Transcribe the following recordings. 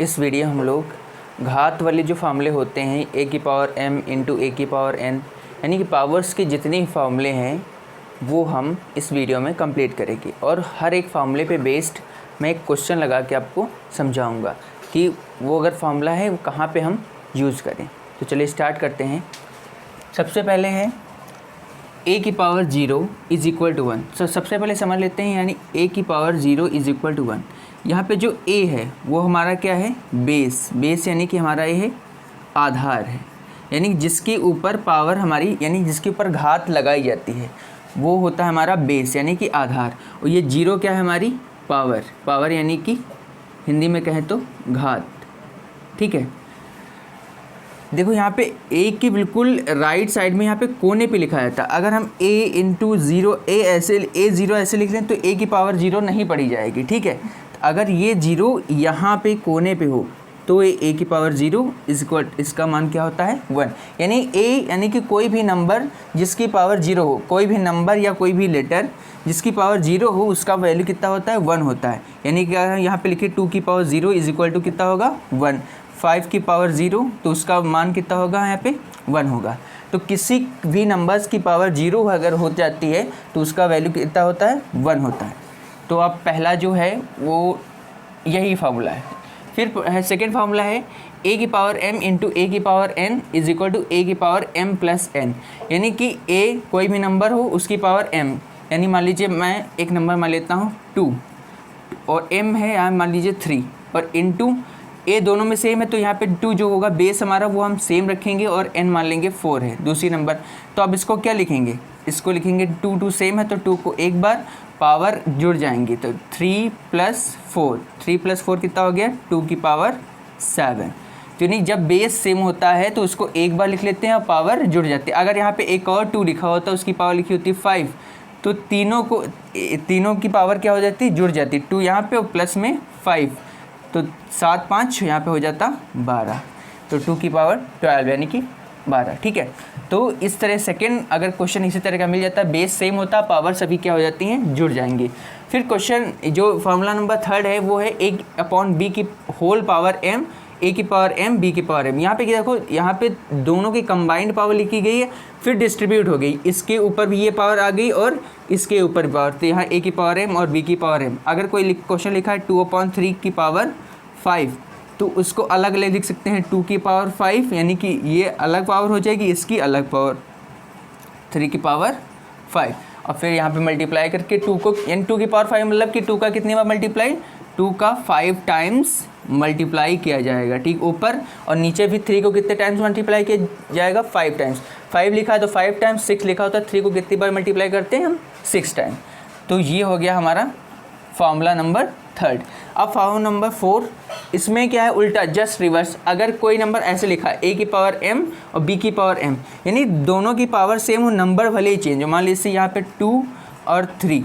इस वीडियो हम लोग घात वाले जो फार्मूले होते हैं ए की पावर m इंटू ए की पावर n यानी कि पावर्स के जितने फार्मूले हैं वो हम इस वीडियो में कंप्लीट करेंगे और हर एक फार्मूले पे बेस्ड मैं एक क्वेश्चन लगा के आपको समझाऊंगा कि वो अगर फार्मूला है वो कहाँ पे हम यूज़ करें। तो चलिए स्टार्ट करते हैं। सबसे पहले है a की पावर 0 इज़ इक्वल टू 1। तो सबसे पहले समझ लेते हैं, यानी a की पावर 0 इज़ इक्वल टू 1। यहाँ पे जो a है वो हमारा क्या है, बेस यानी कि हमारा ये है आधार है, यानी जिसके ऊपर पावर हमारी यानी जिसके ऊपर घात लगाई जाती है वो होता है हमारा बेस यानी कि आधार। और ये 0 क्या है, हमारी पावर यानी कि हिंदी में कहें तो घात। ठीक है, देखो यहाँ पे a की बिल्कुल राइट साइड में यहाँ पे कोने पे लिखा जाता है। अगर हम a इंटू 0 a0 ऐसे लिख लें तो a की पावर 0 नहीं पढ़ी जाएगी। ठीक है, अगर ये 0 यहाँ पे कोने पे हो तो ये a की पावर 0 इज इक्वल, इसका मान क्या होता है 1। यानी a यानी कि कोई भी नंबर जिसकी पावर 0 हो, कोई भी नंबर या कोई भी लेटर जिसकी पावर 0 हो उसका वैल्यू कितना होता है, 1 होता है। यानी कि अगर यहाँ पे लिखे 2 की पावर 0 इज इक्वल टू कितना होगा 1। 5 की पावर 0 तो उसका मान कितना होगा, यहाँ पे 1 होगा। तो किसी भी नंबर्स की पावर 0 अगर हो जाती है तो उसका वैल्यू कितना होता है, 1 होता है। तो अब पहला जो है वो यही फार्मूला है। फिर सेकेंड फार्मूला है a की पावर m इंटू ए की power n is equal to a की पावर m प्लस n। यानी कि a कोई भी नंबर हो उसकी पावर m, यानी मान लीजिए मैं एक नंबर मान लेता हूँ 2 और m है यहाँ मान लीजिए 3 और इंटू a दोनों में सेम है तो यहाँ पे 2 जो होगा बेस हमारा वो हम सेम रखेंगे और n मान लेंगे 4 है दूसरी नंबर। तो अब इसको क्या लिखेंगे, इसको लिखेंगे 2 यानी है तो 2 को एक बार पावर जुड़ जाएंगे तो 3 प्लस 4 कितना हो गया, 2 की पावर 7। तो नहीं, जब बेस सेम होता है तो उसको एक बार लिख लेते हैं और पावर जुड़ जाती है। अगर यहाँ पे एक और 2 लिखा होता है उसकी पावर लिखी होती है 5 तो तीनों की पावर क्या हो जाती है, जुड़ जाती है। 2 यहाँ पे और प्लस में 5 तो 7 5 यहाँ पे हो जाता 12, तो 2 की पावर 12 यानी कि 12। ठीक है, तो इस तरह सेकंड अगर क्वेश्चन इसी तरह का मिल जाता है, बेस सेम होता, पावर सभी क्या हो जाती हैं, जुड़ जाएंगे। फिर क्वेश्चन जो फार्मूला नंबर 3 है वो है a अपॉन b की होल पावर m, a की पावर m b की पावर m। यहाँ पे देखो, यहाँ पे दोनों की कंबाइंड पावर लिखी गई है, फिर डिस्ट्रीब्यूट हो गई, इसके ऊपर भी ये पावर आ गई और इसके ऊपर भी पावर। तो यहाँ a की पावर m और b की पावर m। अगर कोई क्वेश्चन लिखा है 2/3 की पावर 5 तो उसको अलग अलग लिख सकते हैं, 2 की पावर 5 यानी कि ये अलग पावर हो जाएगी, इसकी अलग पावर 3 की पावर 5 और फिर यहाँ पे मल्टीप्लाई करके 2 को, यानी 2 की पावर 5 मतलब कि 2 का कितनी बार मल्टीप्लाई, 2 का 5 टाइम्स मल्टीप्लाई किया जाएगा। ठीक, ऊपर और नीचे भी 3 को कितने टाइम्स मल्टीप्लाई किया जाएगा, 5 टाइम्स। 5 लिखा है तो 5 टाइम्स, 6 लिखा होता है 3 को कितनी बार मल्टीप्लाई करते हैं हम, 6 टाइम। तो ये हो गया हमारा फार्मूला नंबर 3। अब फार्मूला नंबर 4, इसमें क्या है, उल्टा, जस्ट रिवर्स। अगर कोई नंबर ऐसे लिखा है a की पावर m और b की पावर m, यानी दोनों की पावर सेम हो, नंबर भले ही चेंज हो। मान लीजिए यहाँ पे 2 और 3,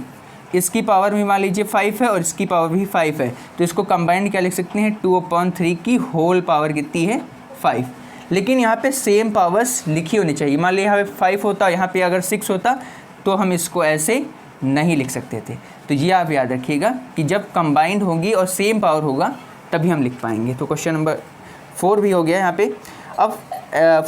इसकी पावर भी मान लीजिए 5 है और इसकी पावर भी 5 है, तो इसको कंबाइंड क्या लिख सकते हैं, 2/3 की होल पावर कितनी है, 5। लेकिन यहाँ पे सेम पावर्स लिखी होनी चाहिए। मान लीजिए यहाँ पे 5 होता, यहाँ पे अगर 6 होता तो हम इसको ऐसे नहीं लिख सकते थे। तो ये आप याद रखिएगा कि जब कंबाइंड होगी और सेम पावर होगा तभी हम लिख पाएंगे। तो क्वेश्चन नंबर 4 भी हो गया यहाँ पे। अब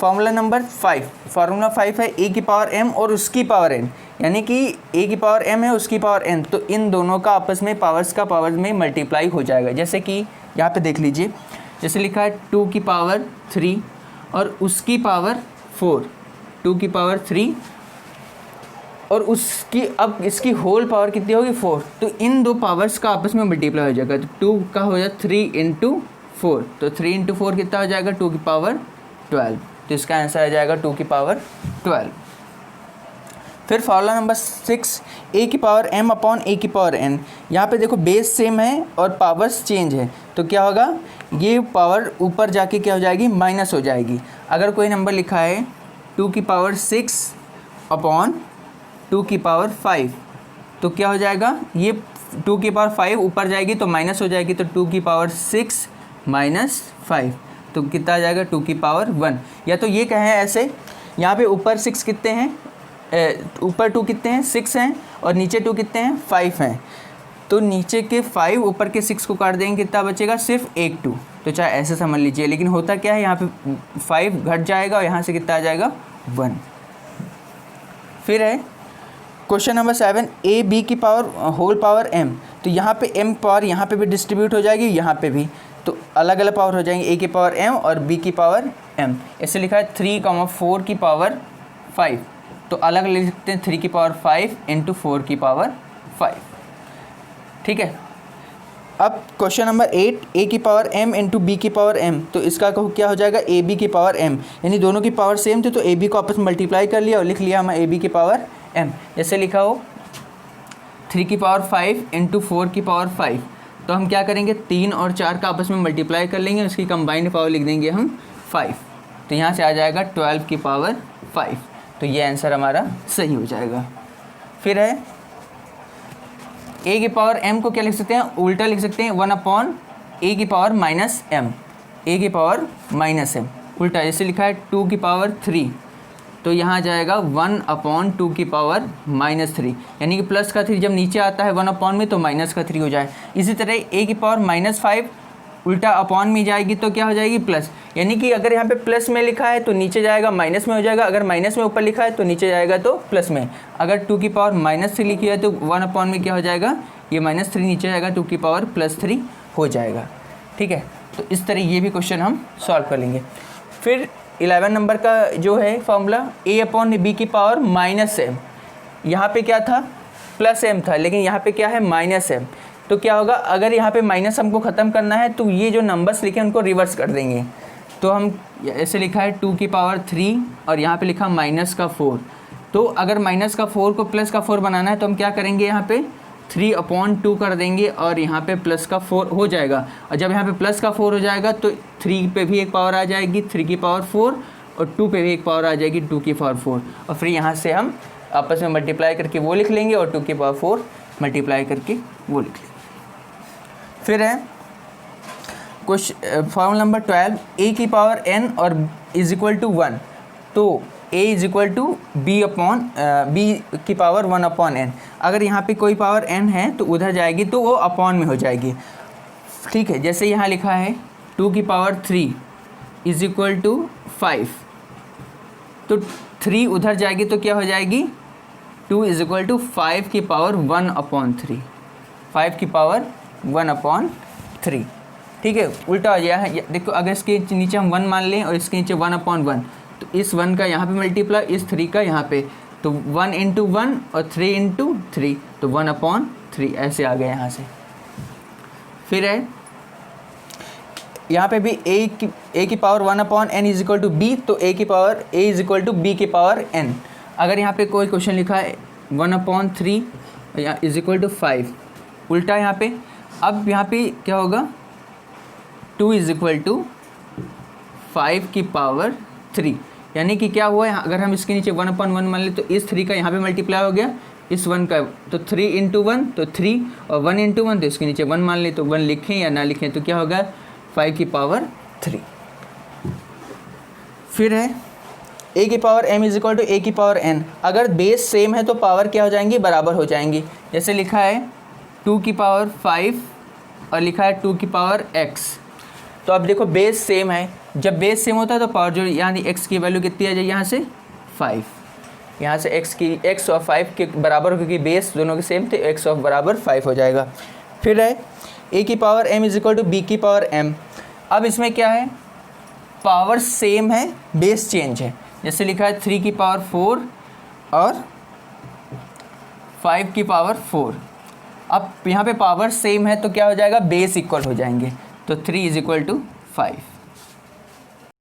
फार्मूला नंबर 5, फार्मूला 5 है a की पावर m और उसकी पावर n, यानी कि a की पावर m है उसकी पावर n, तो इन दोनों का आपस में पावर में मल्टीप्लाई हो जाएगा। जैसे कि यहाँ पे देख लीजिए, जैसे लिखा है 2 की पावर 3 और उसकी पावर 4, 2 की पावर 3 और उसकी, अब इसकी होल पावर कितनी होगी, 4। तो इन दो पावर्स का आपस में मल्टीप्लाई हो जाएगा, तो 2 का हो जाएगा 3 इंटू 4, तो 3 इंटू 4 कितना हो जाएगा, 2 की पावर 12। तो इसका आंसर आ जाएगा 2 की पावर 12। फिर फॉर्मूला नंबर 6, a की पावर m अपॉन a की पावर n। यहाँ पे देखो बेस सेम है और पावर्स चेंज है, तो क्या होगा, ये पावर ऊपर जाके क्या हो जाएगी, माइनस हो जाएगी। अगर कोई नंबर लिखा है 2 की पावर 6 अपॉन 2 की पावर 5 तो क्या हो जाएगा, ये 2 की पावर 5 ऊपर जाएगी तो माइनस हो जाएगी, तो 2 की पावर 6 माइनस 5 तो कितना आ जाएगा, 2 की पावर 1। या तो ये कहें ऐसे, यहाँ पे ऊपर 6 कितने हैं, ऊपर 2 कितने हैं, 6 हैं और नीचे 2 कितने हैं, 5 हैं। तो नीचे के 5 ऊपर के 6 को काट देंगे, कितना बचेगा, सिर्फ एक 2। तो चाहे ऐसे समझ लीजिए, लेकिन होता क्या है, यहाँ पे 5 घट जाएगा और यहाँ से कितना आ जाएगा, 1। फिर है क्वेश्चन नंबर 7, ए बी की पावर होल पावर m। तो यहाँ पे m पावर यहाँ पे भी डिस्ट्रीब्यूट हो जाएगी, यहाँ पे भी, तो अलग अलग पावर हो जाएंगे, a की पावर m और b की पावर m। ऐसे लिखा है 3,4 की पावर 5, तो अलग लिख सकते हैं 3 की पावर 5 इंटू 4 की पावर 5। ठीक है। अब क्वेश्चन नंबर 8, a की पावर m इंटू बी की पावर m। तो इसका क्या हो जाएगा, ए बी की पावर m, यानी दोनों की पावर सेम थी, तो ए बी को आपस में मल्टीप्लाई कर लिया और लिख लिया हम ए बी की पावर m। जैसे लिखा हो 3 की पावर 5 इंटू 4 की पावर 5, तो हम क्या करेंगे, 3 और 4 का आपस में मल्टीप्लाई कर लेंगे, उसकी कंबाइंड पावर लिख देंगे हम 5। तो यहाँ से आ जाएगा 12 की पावर 5। तो ये आंसर हमारा सही हो जाएगा। फिर है a की पावर m को क्या लिख सकते हैं, उल्टा लिख सकते हैं 1/a की पावर माइनस m, a की पावर माइनस m उल्टा। जैसे लिखा है 2 की पावर 3, तो यहाँ जाएगा 1/2 की पावर -3, यानी कि प्लस का 3 जब नीचे आता है 1/, में तो माइनस का 3 हो जाए। इसी तरह a की पावर -5 उल्टा अपॉन में जाएगी तो क्या हो जाएगी, प्लस, यानी कि अगर यहाँ पे प्लस में लिखा है तो नीचे जाएगा माइनस में हो जाएगा, अगर माइनस में ऊपर लिखा है तो नीचे जाएगा तो प्लस में। अगर 2 की पावर -3 लिखी है तो 1/, में क्या हो जाएगा, ये -3 नीचे जाएगा, 2 की पावर +3 हो जाएगा। ठीक है, तो इस तरह ये भी क्वेश्चन हम सॉल्व कर लेंगे। फिर 11 नंबर का जो है फॉर्मूला, a/b की पावर -m। यहाँ पे क्या था, +m था, लेकिन यहाँ पे क्या है, -m। तो क्या होगा, अगर यहाँ पे माइनस हमको ख़त्म करना है तो ये जो नंबर्स लिखे हैं उनको रिवर्स कर देंगे। तो हम ऐसे लिखा है 2 की पावर 3 और यहाँ पे लिखा -4। तो अगर -4 को +4 बनाना है तो हम क्या करेंगे, यहाँ पे 3/2 कर देंगे और यहाँ पे +4 हो जाएगा। और जब यहाँ पे +4 हो जाएगा तो 3 पे भी एक पावर आ जाएगी, 3 की पावर 4, और 2 पे भी एक पावर आ जाएगी, 2 की पावर 4। और फिर यहाँ से हम आपस में मल्टीप्लाई करके वो लिख लेंगे और 2 की पावर 4 मल्टीप्लाई करके वो लिख लेंगे। फिर है क्वेश्चन फॉर्मूला नंबर 12, a की पावर n और =1। तो a b की पावर 1/n। अगर यहाँ पे कोई पावर n है तो उधर जाएगी तो वो अपॉन में हो जाएगी। ठीक है, जैसे यहाँ लिखा है 2 की पावर 3 =5, तो 3 उधर जाएगी तो क्या हो जाएगी, 2 5 की पावर 1/3, 5 की पावर 1/3। ठीक है, उल्टा हो गया है। देखो, अगर इसके नीचे हम 1 मान लें और इसके नीचे 1/1, तो इस 1 का यहाँ पे मल्टीप्लाई, इस 3 का यहाँ पे, तो 1 × 1 और 3 × 3, तो 1/3 ऐसे आ गया यहाँ से। फिर है यहाँ पे भी a की पावर 1/n b, तो a b की पावर n। अगर यहाँ पे कोई क्वेश्चन लिखा है 1/3 या 5, उल्टा यहाँ पे, अब यहाँ पे क्या होगा, 2 5 की पावर 3, यानी कि क्या हुआ है, अगर हम इसके नीचे 1/1 मान ले तो इस 3 का यहाँ पे मल्टीप्लाई हो गया, इस 1 का, तो 3 × 1 तो 3, और 1 × 1 तो इसके नीचे 1 मान ले, तो 1 लिखें या ना लिखें तो क्या होगा, 5 की पावर 3। फिर है a की पावर m a की पावर n। अगर बेस सेम है तो पावर क्या हो जाएंगी, बराबर हो जाएंगी। जैसे लिखा है 2 की पावर 5 और लिखा है 2 की पावर x। तो अब देखो बेस सेम है, जब बेस सेम होता है तो पावर जो, यानी x की वैल्यू कितनी आ जाएगी, यहाँ से 5, यहाँ से x और 5 के बराबर हो, क्योंकि बेस दोनों के सेम थे, x और बराबर 5 हो जाएगा। फिर है a की पावर m b की पावर m। अब इसमें क्या है, पावर सेम है, बेस चेंज है। जैसे लिखा है 3 की पावर 4 और 5 की पावर 4। अब यहाँ पे पावर सेम है तो क्या हो जाएगा, बेस इक्वल हो जाएंगे, तो 3 = 5।